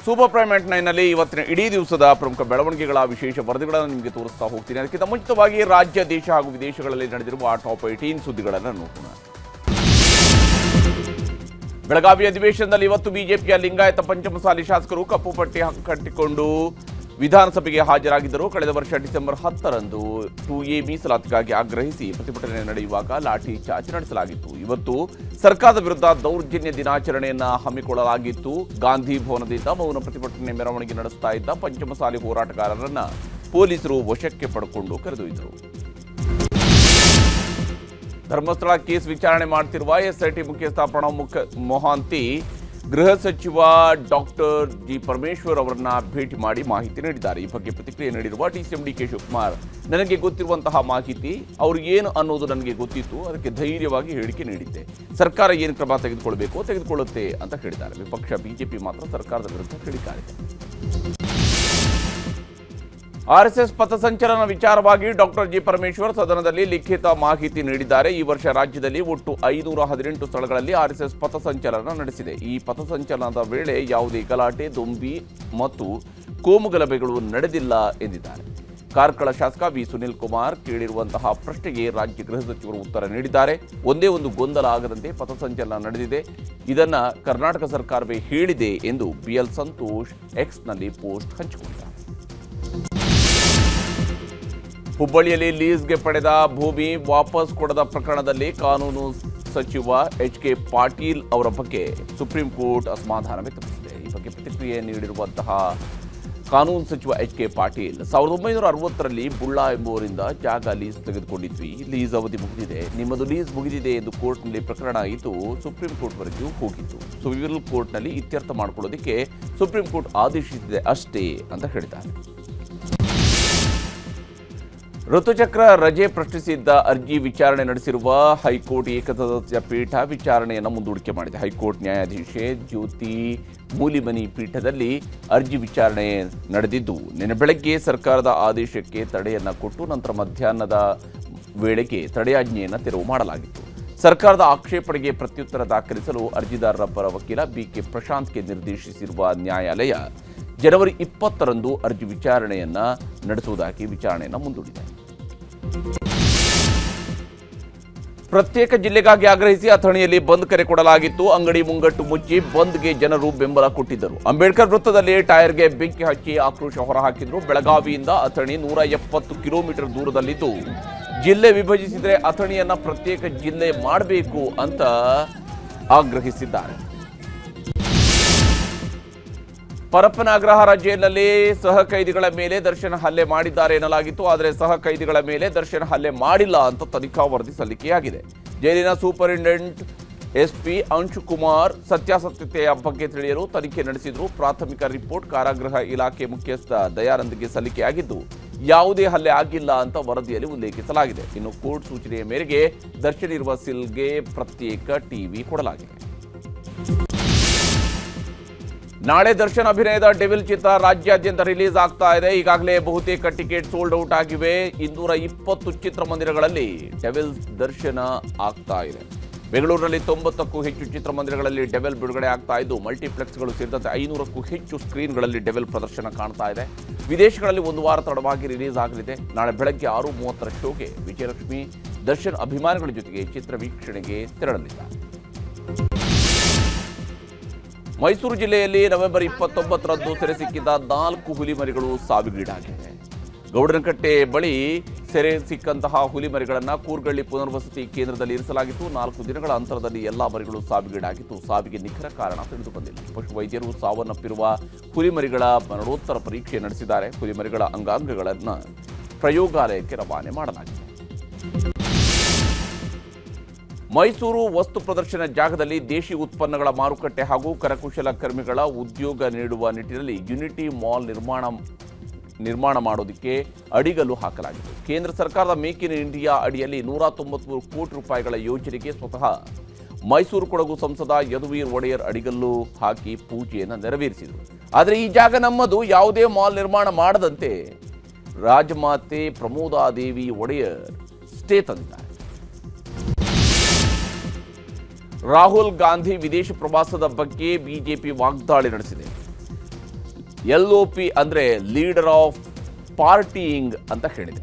Super prime at 9ನಲ್ಲಿ ಇವತ್ತಿನ ಇಡೀ ದಿವಸದ ಪ್ರಮುಖ ಬೆಳವಣಿಗೆಗಳ ವಿಶೇಷ ವರದಿಗಳನ್ನು ನಿಮಗೆ ತೋರಿಸ್ತಾ ಹೋಗ್ತೀನಿ. ಅದಕ್ಕಿಂತ ಮುಂಚಿತವಾಗಿ ರಾಜ್ಯ, ದೇಶ ಹಾಗೂ ವಿದೇಶಗಳಲ್ಲಿ ನಡೆದಿರುವ ಟಾಪ್ 18 ಸುದ್ದಿಗಳನ್ನು ನೋಡೋಣ. ಬೆಳಗಾವಿ ಅಧಿವೇಶನದಲ್ಲಿ ಇವತ್ತು ಬಿಜೆಪಿಯ ಲಿಂಗಾಯತ ಪಂಚಮಸಾಲಿ ಶಾಸಕರು ಕಪ್ಪು ಪಟ್ಟಿ ಕಟ್ಟಿಕೊಂಡು ವಿಧಾನಸಭೆಗೆ ಹಾಜರಾಗಿದ್ದರು. ಕಳೆದ ವರ್ಷ ಡಿಸೆಂಬರ್ 10ರಂದು 2A ಮೀಸಲಾತಿಗಾಗಿ ಆಗ್ರಹಿಸಿ ಪ್ರತಿಭಟನೆ ನಡೆಯುವಾಗ ಲಾಠಿ ಚಾರ್ಜ್ ನಡೆಸಲಾಗಿತ್ತು. ಇವತ್ತು ಸರ್ಕಾರದ ವಿರುದ್ಧ ದೌರ್ಜನ್ಯ ದಿನಾಚರಣೆಯನ್ನ ಹಮ್ಮಿಕೊಳ್ಳಲಾಗಿತ್ತು. ಗಾಂಧಿ ಭವನದಿಂದ ಮೌನ ಪ್ರತಿಭಟನೆ ಮೆರವಣಿಗೆ ನಡೆಸ್ತಾ ಇದ್ದ ಪಂಚಮಸಾಲಿ ಹೋರಾಟಗಾರರನ್ನ ಪೊಲೀಸರು ವಶಕ್ಕೆ ಪಡೆದುಕೊಂಡು ಕರೆದೊಯ್ದರು. ಧರ್ಮಸ್ಥಳ ಕೇಸ್ ವಿಚಾರಣೆ ಮಾಡುತ್ತಿರುವ ಎಸ್ಐಟಿ ಮುಖ್ಯಸ್ಥ ಪ್ರಣವ್ ಮೊಹಾಂತಿ ಗೃಹ ಸಚಿವ ಡಾಕ್ಟರ್ ಜಿ ಪರಮೇಶ್ವರ್ ಅವರನ್ನ ಭೇಟಿ ಮಾಡಿ ಮಾಹಿತಿ ನೀಡಿದ್ದಾರೆ. ಈ ಬಗ್ಗೆ ಪ್ರತಿಕ್ರಿಯೆ ನೀಡಿರುವ ಡಿಸಿಎಂ ಡಿ ಕೆ ಶಿವಕುಮಾರ್, ನನಗೆ ಗೊತ್ತಿರುವಂತಹ ಮಾಹಿತಿ ಅವರು ಏನು ಅನ್ನೋದು ನನಗೆ ಗೊತ್ತಿತ್ತು, ಅದಕ್ಕೆ ಧೈರ್ಯವಾಗಿ ಹೇಳಿಕೆ ನೀಡಿದ್ದೆ. ಸರ್ಕಾರ ಏನು ಕ್ರಮ ತೆಗೆದುಕೊಳ್ಳುತ್ತೆ ಅಂತ ಹೇಳಿದ್ದಾರೆ. ವಿಪಕ್ಷ ಬಿಜೆಪಿ ಮಾತ್ರ ಸರ್ಕಾರದ ವಿರುದ್ಧ ಕಿಡಿಕಾರಿದೆ. ಆರ್ಎಸ್ಎಸ್ ಪಥಸಂಚಲನ ವಿಚಾರವಾಗಿ ಡಾಕ್ಟರ್ ಜಿ ಪರಮೇಶ್ವರ್ ಸದನದಲ್ಲಿ ಲಿಖಿತ ಮಾಹಿತಿ ನೀಡಿದ್ದಾರೆ. ಈ ವರ್ಷ ರಾಜ್ಯದಲ್ಲಿ ಒಟ್ಟು 518 ಸ್ಥಳಗಳಲ್ಲಿ ಆರ್ಎಸ್ಎಸ್ ಪಥಸಂಚಲನ ನಡೆಸಿದೆ. ಈ ಪಥಸಂಚಲನದ ವೇಳೆ ಯಾವುದೇ ಗಲಾಟೆ, ದೊಂಬಿ ಮತ್ತು ಕೋಮುಗಲಭೆಗಳು ನಡೆದಿಲ್ಲ ಎಂದಿದ್ದಾರೆ. ಕಾರ್ಕಳ ಶಾಸಕ ವಿ ಸುನಿಲ್ ಕುಮಾರ್ ಕೇಳಿರುವಂತಹ ಪ್ರಶ್ನೆಗೆ ರಾಜ್ಯ ಗೃಹ ಸಚಿವರು ಉತ್ತರ ನೀಡಿದ್ದಾರೆ. ಒಂದೇ ಒಂದು ಗೊಂದಲ ಆಗದಂತೆ ಪಥಸಂಚಲನ ನಡೆದಿದೆ, ಇದನ್ನ ಕರ್ನಾಟಕ ಸರ್ಕಾರವೇ ಹೇಳಿದೆ ಎಂದು ಬಿಎಲ್ ಸಂತೋಷ್ ಎಕ್ಸ್ನಲ್ಲಿ ಪೋಸ್ಟ್ ಹಂಚಿಕೊಂಡಿದ್ದಾರೆ. ಹುಬ್ಬಳ್ಳಿಯಲ್ಲಿ ಲೀಸ್ಗೆ ಪಡೆದ ಭೂಮಿ ವಾಪಸ್ ಕೊಡದ ಪ್ರಕರಣದಲ್ಲಿ ಕಾನೂನು ಸಚಿವ ಎಚ್.ಕೆ. ಪಾಟೀಲ್ ಅವರ ಬಗ್ಗೆ ಸುಪ್ರೀಂ ಕೋರ್ಟ್ ಅಸಮಾಧಾನ ವ್ಯಕ್ತಪಡಿಸಿದೆ. ಈ ಬಗ್ಗೆ ಪ್ರತಿಕ್ರಿಯೆ ನೀಡಿರುವಂತಹ ಕಾನೂನು ಸಚಿವ ಎಚ್.ಕೆ. ಪಾಟೀಲ್, 1960ರಲ್ಲಿ ಬುಳ್ಳಾ ಎಂಬುವರಿಂದ ಜಾಗ ಲೀಸ್ ತೆಗೆದುಕೊಂಡಿದ್ವಿ, ಲೀಸ್ ಅವಧಿ ಮುಗಿದಿದೆ, ನಿಮ್ಮದು ಲೀಸ್ ಮುಗಿದಿದೆ ಎಂದು ಕೋರ್ಟ್ನಲ್ಲಿ ಪ್ರಕರಣ ಇದ್ದು ಸುಪ್ರೀಂ ಕೋರ್ಟ್ವರೆಗೂ ಹೋಗಿತ್ತು. ಸಿವಿಲ್ ಕೋರ್ಟ್ನಲ್ಲಿ ಇತ್ಯರ್ಥ ಮಾಡಿಕೊಳ್ಳೋದಕ್ಕೆ ಸುಪ್ರೀಂ ಕೋರ್ಟ್ ಆದೇಶಿಸಿದೆ ಅಷ್ಟೇ ಅಂತ ಹೇಳಿದ್ದಾರೆ. ಋತುಚಕ್ರ ರಜೆ ಪ್ರಶ್ನಿಸಿದ್ದ ಅರ್ಜಿ ವಿಚಾರಣೆ ನಡೆಸಿರುವ ಹೈಕೋರ್ಟ್ ಏಕಸದಸ್ಯ ಪೀಠ ವಿಚಾರಣೆಯನ್ನು ಮುಂದೂಡಿಕೆ ಮಾಡಿದೆ. ಹೈಕೋರ್ಟ್ ನ್ಯಾಯಾಧೀಶೆ ಜ್ಯೋತಿ ಮೂಲಿಮನಿ ಪೀಠದಲ್ಲಿ ಅರ್ಜಿ ವಿಚಾರಣೆ ನಡೆದಿದ್ದು, ನಿನ್ನೆ ಬೆಳಗ್ಗೆ ಸರ್ಕಾರದ ಆದೇಶಕ್ಕೆ ತಡೆಯನ್ನ ಕೊಟ್ಟು ನಂತರ ಮಧ್ಯಾಹ್ನದ ವೇಳೆಗೆ ತಡೆಯಾಜ್ಞೆಯನ್ನು ತೆರವು ಮಾಡಲಾಗಿತ್ತು. ಸರ್ಕಾರದ ಆಕ್ಷೇಪಣೆಗೆ ಪ್ರತ್ಯುತ್ತರ ದಾಖಲಿಸಲು ಅರ್ಜಿದಾರರ ಪರ ವಕೀಲ ಬಿಕೆ ಪ್ರಶಾಂತ್ಗೆ ನಿರ್ದೇಶಿಸಿರುವ ನ್ಯಾಯಾಲಯ ಜನವರಿ 20ರಂದು ಅರ್ಜಿ ವಿಚಾರಣೆಯನ್ನ ನಡೆಸುವುದಾಗಿ ವಿಚಾರಣೆಯನ್ನು ಮುಂದೂಡಿದೆ. ಪ್ರತ್ಯೇಕ ಜಿಲ್ಲೆಗಾಗಿ ಆಗ್ರಹಿಸಿ ಅಥಣಿಯಲ್ಲಿ ಬಂದ್ ಕರೆ ಕೊಡಲಾಗಿತ್ತು. ಅಂಗಡಿ ಮುಂಗಟ್ಟು ಮುಚ್ಚಿ ಬಂದ್ಗೆ ಜನರು ಬೆಂಬಲ ಕೊಟ್ಟಿದ್ದರು. ಅಂಬೇಡ್ಕರ್ ವೃತ್ತದಲ್ಲಿ ಟೈರ್ಗೆ ಬೆಂಕಿ ಹಚ್ಚಿ ಆಕ್ರೋಶ ಹೊರಹಾಕಿದ್ರು. ಬೆಳಗಾವಿಯಿಂದ ಅಥಣಿ 170 ಕಿಲೋಮೀಟರ್ ದೂರದಲ್ಲಿದ್ದು, ಜಿಲ್ಲೆ ವಿಭಜಿಸಿದರೆ ಅಥಣಿಯನ್ನ ಪ್ರತ್ಯೇಕ ಜಿಲ್ಲೆ ಮಾಡಬೇಕು ಅಂತ ಆಗ್ರಹಿಸಿದ್ದಾರೆ. ಪರಪ್ಪನ ಅಗ್ರಹಾರ ಜೈಲಿನಲ್ಲಿ ಸಹ ಕೈದಿಗಳ ಮೇಲೆ ದರ್ಶನ್ ಹಲ್ಲೆ ಮಾಡಿದ್ದಾರೆ ಎನ್ನಲಾಗಿತ್ತು. ಆದರೆ ಸಹ ಕೈದಿಗಳ ಮೇಲೆ ದರ್ಶನ್ ಹಲ್ಲೆ ಮಾಡಿಲ್ಲ ಅಂತ ತನಿಖಾ ವರದಿ ಸಲ್ಲಿಕೆಯಾಗಿದೆ. ಜೈಲಿನ ಸೂಪರಿಂಟೆಂಡೆಂಟ್ ಎಸ್ಪಿ ಅಂಶುಕುಮಾರ್ ಸತ್ಯಾಸತ್ಯತೆಯ ಬಗ್ಗೆ ತಿಳಿಯಲು ತನಿಖೆ ನಡೆಸಿದ್ರು. ಪ್ರಾಥಮಿಕ ರಿಪೋರ್ಟ್ ಕಾರಾಗೃಹ ಇಲಾಖೆ ಮುಖ್ಯಸ್ಥ ದಯಾನಂದ್ಗೆ ಸಲ್ಲಿಕೆಯಾಗಿದ್ದು, ಯಾವುದೇ ಹಲ್ಲೆ ಆಗಿಲ್ಲ ಅಂತ ವರದಿಯಲ್ಲಿ ಉಲ್ಲೇಖಿಸಲಾಗಿದೆ. ಇನ್ನು ಕೋರ್ಟ್ ಸೂಚನೆಯ ಮೇರೆಗೆ ದರ್ಶನ್ ಇರುವ ಸಿಲ್ಗೆ ಪ್ರತ್ಯೇಕ ಟಿವಿ ಕೊಡಲಾಗಿದೆ. ನಾಳೆ ದರ್ಶನ್ ಅಭಿನಯದ ಡೆವಿಲ್ ಚಿತ್ರ ರಾಜ್ಯಾದ್ಯಂತ ರಿಲೀಸ್ ಆಗ್ತಾ ಇದೆ. ಈಗಾಗಲೇ ಬಹುತೇಕ ಟಿಕೆಟ್ ಸೋಲ್ಡ್ ಔಟ್ ಆಗಿವೆ. 220 ಚಿತ್ರಮಂದಿರಗಳಲ್ಲಿ ಡೆವಿಲ್ ದರ್ಶನ ಆಗ್ತಾ ಇದೆ. ಬೆಂಗಳೂರಿನಲ್ಲಿ 90ಕ್ಕೂ ಹೆಚ್ಚು ಚಿತ್ರಮಂದಿರಗಳಲ್ಲಿ ಡೆವಿಲ್ ಬಿಡುಗಡೆ ಆಗ್ತಾ ಇದ್ದು, ಮಲ್ಟಿಪ್ಲೆಕ್ಸ್ಗಳು ಸೇರಿದಂತೆ 500ಕ್ಕೂ ಹೆಚ್ಚು ಸ್ಕ್ರೀನ್ಗಳಲ್ಲಿ ಡೆವಿಲ್ ಪ್ರದರ್ಶನ ಕಾಣ್ತಾ ಇದೆ. ವಿದೇಶಗಳಲ್ಲಿ ಒಂದು ವಾರ ತಡವಾಗಿ ರಿಲೀಸ್ ಆಗಲಿದೆ. ನಾಳೆ ಬೆಳಗ್ಗೆ 6:30 ಶೋಗೆ ವಿಜಯಲಕ್ಷ್ಮಿ ದರ್ಶನ್ ಅಭಿಮಾನಿಗಳ ಜೊತೆಗೆ ಚಿತ್ರ ವೀಕ್ಷಣೆಗೆ ತೆರಳಲಿದ್ದಾರೆ. ಮೈಸೂರು ಜಿಲ್ಲೆಯಲ್ಲಿ ನವೆಂಬರ್ 29ರಂದು ಸೆರೆ ಸಿಕ್ಕಿದ್ದ 4 ಹುಲಿಮರಿಗಳು ಸಾವಿಗೀಡಾಗಿವೆ. ಗೌಡನಕಟ್ಟೆ ಬಳಿ ಸೆರೆ ಸಿಕ್ಕಂತಹ ಹುಲಿಮರಿಗಳನ್ನು ಕೂರ್ಗಳ್ಳಿ ಪುನರ್ವಸತಿ ಕೇಂದ್ರದಲ್ಲಿ ಇರಿಸಲಾಗಿತ್ತು. 4 ದಿನಗಳ ಅಂತರದಲ್ಲಿ ಎಲ್ಲಾ ಮರಿಗಳು ಸಾವಿಗೀಡಾಗಿತ್ತು. ಸಾವಿಗೆ ನಿಖರ ಕಾರಣ ತಿಳಿದು ಬಂದಿಲ್ಲ. ಪಶುವೈದ್ಯರು ಸಾವನ್ನಪ್ಪಿರುವ ಹುಲಿಮರಿಗಳ ಮರಣೋತ್ತರ ಪರೀಕ್ಷೆ ನಡೆಸಿದ್ದಾರೆ. ಹುಲಿಮರಿಗಳ ಅಂಗಾಂಗಗಳನ್ನು ಪ್ರಯೋಗಾಲಯಕ್ಕೆ ರವಾನೆ ಮಾಡಲಾಗಿದೆ. ಮೈಸೂರು ವಸ್ತು ಪ್ರದರ್ಶನ ಜಾಗದಲ್ಲಿ ದೇಶಿ ಉತ್ಪನ್ನಗಳ ಮಾರುಕಟ್ಟೆ ಹಾಗೂ ಕರಕುಶಲ ಕರ್ಮಿಗಳ ಉದ್ಯೋಗ ನೀಡುವ ನಿಟ್ಟಿನಲ್ಲಿ ಯುನಿಟಿ ಮಾಲ್ ನಿರ್ಮಾಣ ಮಾಡೋದಕ್ಕೆ ಅಡಿಗಲ್ಲು ಹಾಕಲಾಗಿದೆ. ಕೇಂದ್ರ ಸರ್ಕಾರದ ಮೇಕ್ ಇನ್ ಇಂಡಿಯಾ ಅಡಿಯಲ್ಲಿ 193 ಕೋಟಿ ರೂಪಾಯಿಗಳ ಯೋಜನೆಗೆ ಸ್ವತಃ ಮೈಸೂರು ಕೊಡಗು ಸಂಸದ ಯದುವೀರ್ ಒಡೆಯರ್ ಅಡಿಗಲ್ಲು ಹಾಕಿ ಪೂಜೆಯನ್ನು ನೆರವೇರಿಸಿದರು. ಆದರೆ ಈ ಜಾಗ ನಮ್ಮದು, ಯಾವುದೇ ಮಾಲ್ ನಿರ್ಮಾಣ ಮಾಡದಂತೆ ರಾಜಮಾತೆ ಪ್ರಮೋದಾದೇವಿ ಒಡೆಯರ್ ಸ್ಟೇ ತಂದಿದ್ದಾರೆ. ರಾಹುಲ್ ಗಾಂಧಿ ವಿದೇಶ ಪ್ರವಾಸದ ಬಗ್ಗೆ ಬಿಜೆಪಿ ವಾಗ್ದಾಳಿ ನಡೆಸಿದೆ. LOP ಅಂದರೆ ಲೀಡರ್ ಆಫ್ ಪಾರ್ಟಿಯಿಂಗ್ ಅಂತ ಹೇಳಿದೆ.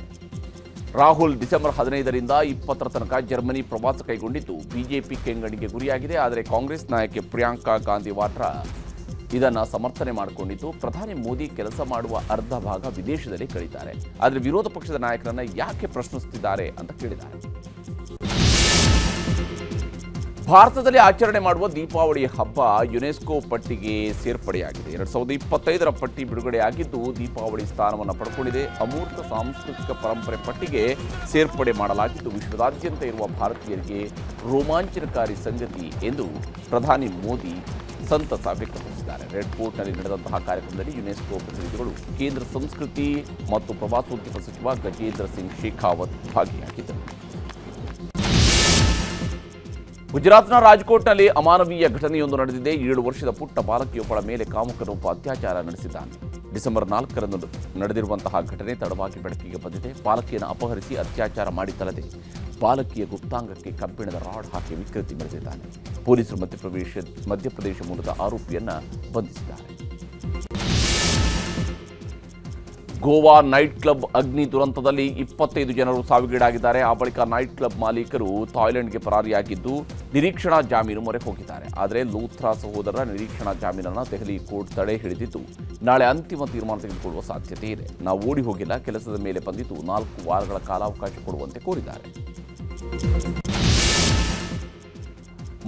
ರಾಹುಲ್ ಡಿಸೆಂಬರ್ 15ರಿಂದ 20ರ ತನಕ ಜರ್ಮನಿ ಪ್ರವಾಸ ಕೈಗೊಂಡಿದ್ದು ಬಿಜೆಪಿ ಕೆಂಗಣಿಗೆ ಗುರಿಯಾಗಿದೆ. ಆದರೆ ಕಾಂಗ್ರೆಸ್ ನಾಯಕಿ ಪ್ರಿಯಾಂಕಾ ಗಾಂಧಿ ವಾಡ್ರಾ ಇದನ್ನು ಸಮರ್ಥನೆ ಮಾಡಿಕೊಂಡಿದ್ದು, ಪ್ರಧಾನಿ ಮೋದಿ ಕೆಲಸ ಮಾಡುವ ಅರ್ಧ ಭಾಗ ವಿದೇಶದಲ್ಲಿ ಕಳೀತಾರೆ, ಆದರೆ ವಿರೋಧ ಪಕ್ಷದ ನಾಯಕರನ್ನ ಯಾಕೆ ಪ್ರಶ್ನಿಸುತ್ತಿದ್ದಾರೆ ಅಂತ ಕೇಳಿದ್ದಾರೆ. ಭಾರತದಲ್ಲಿ ಆಚರಣೆ ಮಾಡುವ ದೀಪಾವಳಿ ಹಬ್ಬ ಯುನೆಸ್ಕೋ ಪಟ್ಟಿಗೆ ಸೇರ್ಪಡೆಯಾಗಿದೆ. 2025ರ ಪಟ್ಟಿ ಬಿಡುಗಡೆಯಾಗಿದ್ದು ದೀಪಾವಳಿ ಸ್ಥಾನವನ್ನು ಪಡ್ಕೊಂಡಿದೆ. ಅಮೂರ್ತ ಸಾಂಸ್ಕೃತಿಕ ಪರಂಪರೆ ಪಟ್ಟಿಗೆ ಸೇರ್ಪಡೆ ಮಾಡಲಾಗಿದ್ದು ವಿಶ್ವದಾದ್ಯಂತ ಇರುವ ಭಾರತೀಯರಿಗೆ ರೋಮಾಂಚನಕಾರಿ ಸಂಗತಿ ಎಂದು ಪ್ರಧಾನಿ ಮೋದಿ ಸಂತಸ ವ್ಯಕ್ತಪಡಿಸಿದ್ದಾರೆ. ರೆಡ್ ಫೋರ್ಟ್ನಲ್ಲಿ ನಡೆದಂತಹ ಕಾರ್ಯಕ್ರಮದಲ್ಲಿ ಯುನೆಸ್ಕೋ ಪ್ರತಿನಿಧಿಗಳು, ಕೇಂದ್ರ ಸಂಸ್ಕೃತಿ ಮತ್ತು ಪ್ರವಾಸೋದ್ಯಮ ಸಚಿವ ಗಜೇಂದ್ರ ಸಿಂಗ್ ಶೇಖಾವತ್ ಭಾಗಿಯಾಗಿದ್ದರು. ಗುಜರಾತ್ನ ರಾಜ್ಕೋಟ್ನಲ್ಲಿ ಅಮಾನವೀಯ ಘಟನೆಯೊಂದು ನಡೆದಿದೆ. 7 ವರ್ಷದ ಪುಟ್ಟ ಬಾಲಕಿಯೊಬ್ಬಳ ಮೇಲೆ ಕಾಮುಕನೊಬ್ಬ ಅತ್ಯಾಚಾರ ನಡೆಸಿದ್ದಾನೆ. ಡಿಸೆಂಬರ್ 4ರಂದು ನಡೆದಿರುವಂತಹ ಘಟನೆ ತಡವಾಗಿ ಬೆಳಕಿಗೆ ಬಂದಿದೆ. ಬಾಲಕಿಯನ್ನು ಅಪಹರಿಸಿ ಅತ್ಯಾಚಾರ ಮಾಡಿದ್ದಲ್ಲದೆ ಬಾಲಕಿಯ ಗುಪ್ತಾಂಗಕ್ಕೆ ಕಬ್ಬಿಣದ ರಾಡ್ ಹಾಕಿ ವಿಕೃತಿ ಮೆರೆದಿದ್ದಾನೆ. ಪೊಲೀಸರು ಮಧ್ಯಪ್ರದೇಶ ಮೂಲದ ಆರೋಪಿಯನ್ನು ಬಂಧಿಸಿದ್ದಾರೆ. ಗೋವಾ ನೈಟ್ ಕ್ಲಬ್ ಅಗ್ನಿ ದುರಂತದಲ್ಲಿ 25 ಜನರು ಸಾವಿಗೀಡಾಗಿದ್ದಾರೆ. ಆ ಬಳಿಕ ನೈಟ್ ಕ್ಲಬ್ ಮಾಲೀಕರು ಥಾಯ್ಲೆಂಡ್ಗೆ ಪರಾರಿಯಾಗಿದ್ದು ನಿರೀಕ್ಷಣಾ ಜಾಮೀನು ಮೊರೆ ಹೋಗಿದ್ದಾರೆ. ಆದರೆ ಲೂಥ್ರಾ ಸಹೋದರರ ನಿರೀಕ್ಷಣಾ ಜಾಮೀನನ್ನು ದೆಹಲಿ ಕೋರ್ಟ್ ತಡೆ ಹಿಡಿದಿದ್ದು ನಾಳೆ ಅಂತಿಮ ತೀರ್ಮಾನ ತೆಗೆದುಕೊಳ್ಳುವ ಸಾಧ್ಯತೆ ಇದೆ. ನಾವು ಓಡಿ ಹೋಗಿಲ್ಲ, ಕೆಲಸದ ಮೇಲೆ ಬಂದಿದ್ದು 4 ವಾರಗಳ ಕಾಲಾವಕಾಶ ಕೊಡುವಂತೆ ಕೋರಿದ್ದಾರೆ.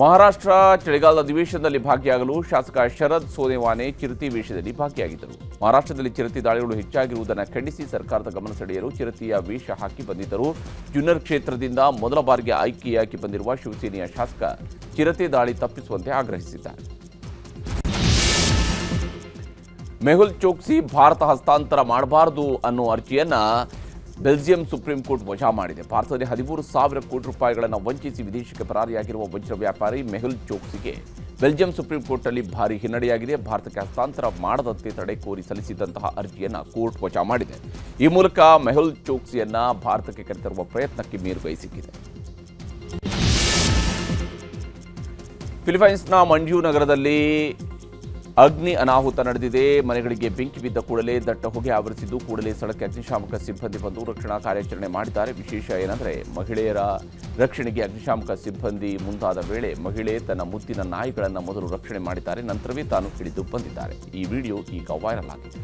ಮಹಾರಾಷ್ಟ್ರ ಚಳಿಗಾಲದ ಅಧಿವೇಶನದಲ್ಲಿ ಭಾಗಿಯಾಗಲು ಶಾಸಕ ಶರದ್ ಸೋನೆವಾನೆ ಚಿರತೆ ವೇಷದಲ್ಲಿ ಭಾಗಿಯಾಗಿದ್ದರು. ಮಹಾರಾಷ್ಟ್ರದಲ್ಲಿ ಚಿರತೆ ದಾಳಿಗಳು ಹೆಚ್ಚಾಗಿರುವುದನ್ನು ಖಂಡಿಸಿ ಸರ್ಕಾರದ ಗಮನ ಸೆಳೆಯಲು ಚಿರತೆಯ ವೇಷ ಹಾಕಿ ಬಂದಿದ್ದರು. ಜುನ್ನರ್ ಕ್ಷೇತ್ರದಿಂದ ಮೊದಲ ಬಾರಿಗೆ ಆಯ್ಕೆಯಾಗಿ ಬಂದಿರುವ ಶಿವಸೇನೆಯ ಶಾಸಕ ಚಿರತೆ ದಾಳಿ ತಪ್ಪಿಸುವಂತೆ ಆಗ್ರಹಿಸಿದ್ದಾರೆ. ಮೆಹುಲ್ ಚೋಕ್ಸಿ ಭಾರತ ಹಸ್ತಾಂತರ ಮಾಡಬಾರದು ಅನ್ನೋ ಅರ್ಜಿಯನ್ನು ಬೆಲ್ಜಿಯಂ ಸುಪ್ರೀಂ ಕೋರ್ಟ್ ವಜಾ ಮಾಡಿದೆ. ಭಾರತದಲ್ಲಿ 13,000 ಕೋಟಿ ರೂಪಾಯಿಗಳನ್ನು ವಂಚಿಸಿ ವಿದೇಶಕ್ಕೆ ಪರಾರಿಯಾಗಿರುವ ವಜ್ರ ವ್ಯಾಪಾರಿ ಮೆಹುಲ್ ಚೋಕ್ಸಿಗೆ ಬೆಲ್ಜಿಯಂ ಸುಪ್ರೀಂ ಕೋರ್ಟ್ನಲ್ಲಿ ಭಾರಿ ಹಿನ್ನಡೆಯಾಗಿದೆ. ಭಾರತಕ್ಕೆ ಹಸ್ತಾಂತರ ಮಾಡದಂತೆ ತಡೆ ಕೋರಿ ಸಲ್ಲಿಸಿದಂತಹ ಅರ್ಜಿಯನ್ನು ಕೋರ್ಟ್ ವಜಾ ಮಾಡಿದೆ. ಈ ಮೂಲಕ ಮೆಹುಲ್ ಚೋಕ್ಸಿಯನ್ನು ಭಾರತಕ್ಕೆ ಕರೆತರುವ ಪ್ರಯತ್ನಕ್ಕೆ ಮೇಲುಗೈ ಸಿಕ್ಕಿದೆ. ಫಿಲಿಪೈನ್ಸ್ನ ಮಂಡ್ಯೂ ನಗರದಲ್ಲಿ ಅಗ್ನಿ ಅನಾಹುತ ನಡೆದಿದೆ. ಮನೆಗಳಿಗೆ ಬೆಂಕಿ ಬಿದ್ದ ಕೂಡಲೇ ದಟ್ಟ ಹೊಗೆ ಆವರಿಸಿದ್ದು ಕೂಡಲೇ ಸ್ಥಳಕ್ಕೆ ಅಗ್ನಿಶಾಮಕ ಸಿಬ್ಬಂದಿ ಬಂದು ರಕ್ಷಣಾ ಕಾರ್ಯಾಚರಣೆ ಮಾಡಿದ್ದಾರೆ. ವಿಶೇಷ ಏನಂದರೆ ಮಹಿಳೆಯರ ರಕ್ಷಣೆಗೆ ಅಗ್ನಿಶಾಮಕ ಸಿಬ್ಬಂದಿ ಮುಂದಾದ ವೇಳೆ ಮಹಿಳೆ ತನ್ನ ಮುದ್ದಿನ ನಾಯಿಗಳನ್ನು ಮೊದಲು ರಕ್ಷಣೆ ಮಾಡಿದ್ದಾರೆ, ನಂತರವೇ ತಾನು ಹಿಡಿದು ಬಂದಿದ್ದಾರೆ. ಈ ವಿಡಿಯೋ ಈಗ ವೈರಲ್ ಆಗಿದೆ.